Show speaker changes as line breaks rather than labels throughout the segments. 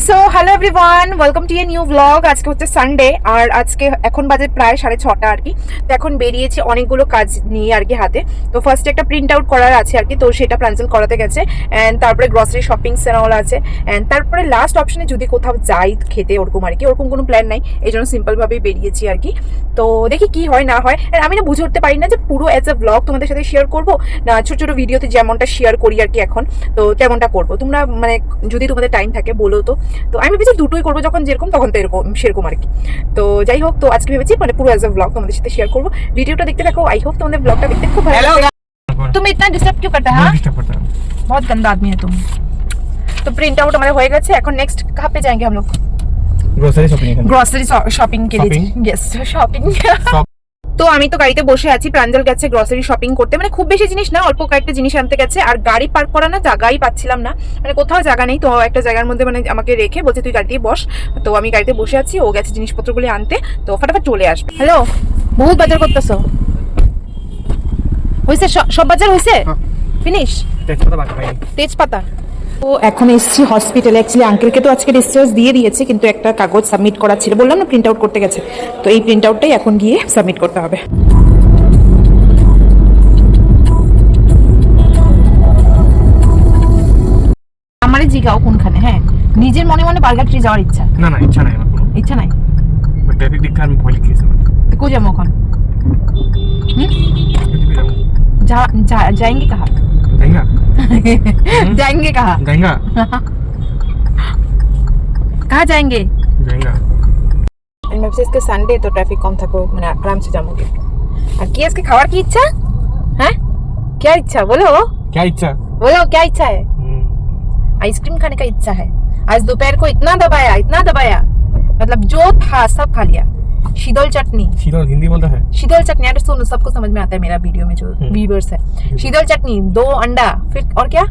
So hello everyone, welcome to a new blog. আজকে হচ্ছে Sunday আর আজকে এখন বাজে প্রায় 6:30 আর কি। তো এখন বেরিয়েছি অনেকগুলো কাজ নিয়ে আর কি হাতে। তো ফার্স্টে একটা প্রিন্ট আউট করার আছে আর কি, তো সেটা প্রাঞ্জল করাতে গেছে। অ্যান্ড তারপরে গ্রসারি শপিং সেনাল আছে। অ্যান্ড তারপরে লাস্ট অপশনে যদি কোথাও যাই খেতে ওরকম আর কি, ওরকম কোনো প্ল্যান নাই, এই জন্য সিম্পলভাবেই বেরিয়েছি আর কি। তো দেখি কি হয় না হয়। আমি না বুঝে উঠতে পারি না যে পুরো অ্যাজ এ ব্লগ তোমাদের সাথে শেয়ার করবো না ছোট ছোট ভিডিওতে যেমনটা শেয়ার করি আর কি এখন, তো তেমনটা করবো। তোমরা মানে যদি তোমাদের টাইম থাকে বলো তো। তো আমি ভেবেছি দুটোই করবো, যখন যেরকম তখন তো এরকম সেরকম আর কি। তো যাই হোক, তো আজকে ভেবেছি মানে পুরো অ্যাজ এ ব্লগ তোমাদের সাথে শেয়ার করবো। ভিডিওটা দেখতে থাকো, আই হোপ তোমাদের ব্লগটা দেখতে খুব ভালো লাগে। तुम इतना डिस्टर्ब क्यों करता है? बहुत गंदा आदमी है तुम। तो प्रिंट आउट हमारे हो गए। এখন नेक्स्ट कहाँ पे जाएंगे हम लोग? ग्रोसरी शॉपिंग के लिए। Yes, shopping. তো আমি তো গাড়িতে বসে আছি, প্রাঞ্জল গেছে গ্রসারি শপিং করতে, মানে খুব বেশি জিনিস না, অল্প কয়েকটা জিনিস আনতে গেছে। আর গাড়ি পার্ক করা না, জায়গাই পাচ্ছিলাম না, মানে কোথাও জায়গা নেই। তো একটা জায়গার মধ্যে মানে আমাকে রেখে বলছে তুই গাড়িতে বস। তো আমি গাড়িতে বসে আছি, ও গেছে জিনিসপত্রগুলি আনতে, তো ফটাফট চলে আসবে। হ্যালো, বহুত বাজার করতেছো? হয়েছে সব বাজার হয়েছে? ফিনিশ? তেজপাতা। তো এখন এসেছি হসপিটালে। অ্যাকচুয়ালি আঙ্কেলকে তো আজকে ডিসচার্জ দিয়ে দিয়েছে, কিন্তু একটা কাগজ সাবমিট করা ছিল, বললাম না প্রিন্ট আউট করতে গেছে। তো এই প্রিন্ট আউটটাই এখন গিয়ে সাবমিট করতে হবে। আমারে জিগাও কোনখানে? হ্যাঁ, নিজের মনে মনে বার্গার ট্রি যাওয়ার ইচ্ছা।
না না, ইচ্ছা নাই আমার কোনো।
ইচ্ছা নাই?
ট্রাফিক দেখা আমি ভয় লিখেছি।
তো কো যাবো এখন? जाएंगे कहाँ? जाएंगे कहाँ? कहाँ जाएंगे? इसके संडे तो ट्रैफिक कम থাকো, মানে आराम से जाऊंगी। আর কি আজকে খাওয়ার কি ইচ্ছা? हैं? क्या इच्छा बोलो?
क्या इच्छा?
बोलो क्या इच्छा है? आइसक्रीम खाने का इच्छा है। आज दोपहर को इतना दबाया, मतलब जो था सब खा लिया। शीतल चटनी,
शीतल हिंदी बोलता है।
शीतल चटनी, अरे सुनो, सबको समझ में आता है मेरा वीडियो में जो व्यूअर्स है। शीतल चटनी, 2 अंडा, फिर और क्या,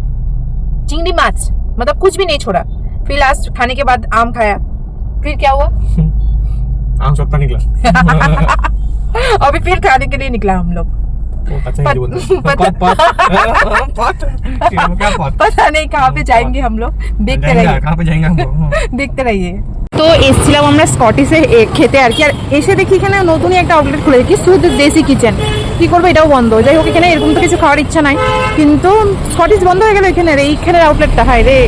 चिंगड़ी माछ, मतलब कुछ भी नहीं छोड़ा। फिर लास्ट खाने के बाद आम खाया। फिर क्या हुआ?
आम सत्ता निकला।
अभी फिर खाने के लिए निकला हम लोग। पता नहीं कहाँ पे जाएंगे हम लोग, देखते रहिए।
कहाँ पे जाएंगे हम लोग?
দেখতে রহিয়ে। তো এসেছিলাম আমরা স্কটিশে খেতে আর কি, আর এসে দেখি এখানে নতুনই একটা আউটলেট খুলে কি শুধু দেশি কিচেন। কি করবো, এটাও বন্ধ। যাই হোক, এখানে এরকম তো কিছু খাওয়ার ইচ্ছা নাই, কিন্তু স্কটিশ বন্ধ হয়ে গেল এখানে, এইখানের আউটলেটটা। হায় রে,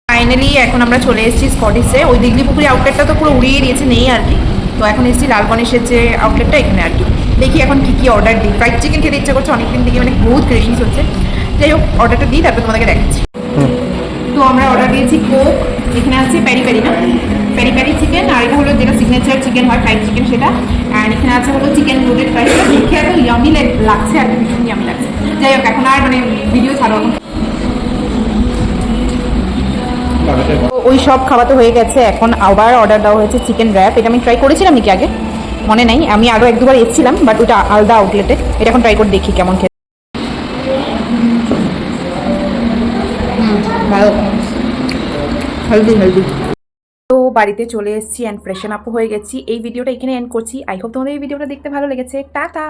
ফাইনালি এখন আমরা চলে এসেছি স্কটিশে। ওই দিঘলি পুকুরি আউটলেটটা তো পুরো উড়িয়ে দিয়েছে, নেই আর কি। তো এখন এসেছি লাল গণেশের যে আউটলেটটা, এখানে আর কি। দেখি এখন কি কি অর্ডার দিই। ফ্রাইড চিকেন খেতে ইচ্ছা করছে অনেকদিন থেকে, মানে বহুত ক্রেভিংস হচ্ছে। যাই হোক, অর্ডারটা দিই, তারপর তোমাদেরকে দেখাচ্ছি। তো আমরা অর্ডার দিয়েছি কোক, এখানে আছে পেরি পেরি না, পেরি পেরি চিকেন, আর এটা হলো যেটা সিগনেচার চিকেন হয়, ফ্রাইড চিকেন সেটা। অ্যান্ড এখানে আছে হলো চিকেন লোডেড ফ্রাইড। দেখে এত ইয়ামি লাগছে আর কি, ভীষণ ইয়ামি লাগছে। যাই হোক, এখন আর মানে ভিডিও ছাড়ো এখন। ওই সব খাওয়া তো হয়ে গেছে, এখন আবার অর্ডার দেওয়া হয়েছে চিকেন র্যাপ। এটা আমি ট্রাই করেছিলাম নাকি আগে মনে নাই, আমি আরও 1-2 বার এসেছিলাম, বাট ওটা আলাদা আউটলেটে। এটা এখন ট্রাই করে দেখি কেমন খেতে। ভালো, হেলদি। তো বাড়িতে চলে এসেছি অ্যান্ড ফ্রেশন আপ হয়ে গেছি। এই ভিডিওটা এখানে এন্ড করছি। আই হোপ তোমাদের এই ভিডিওটা দেখতে ভালো লেগেছে। টাটা।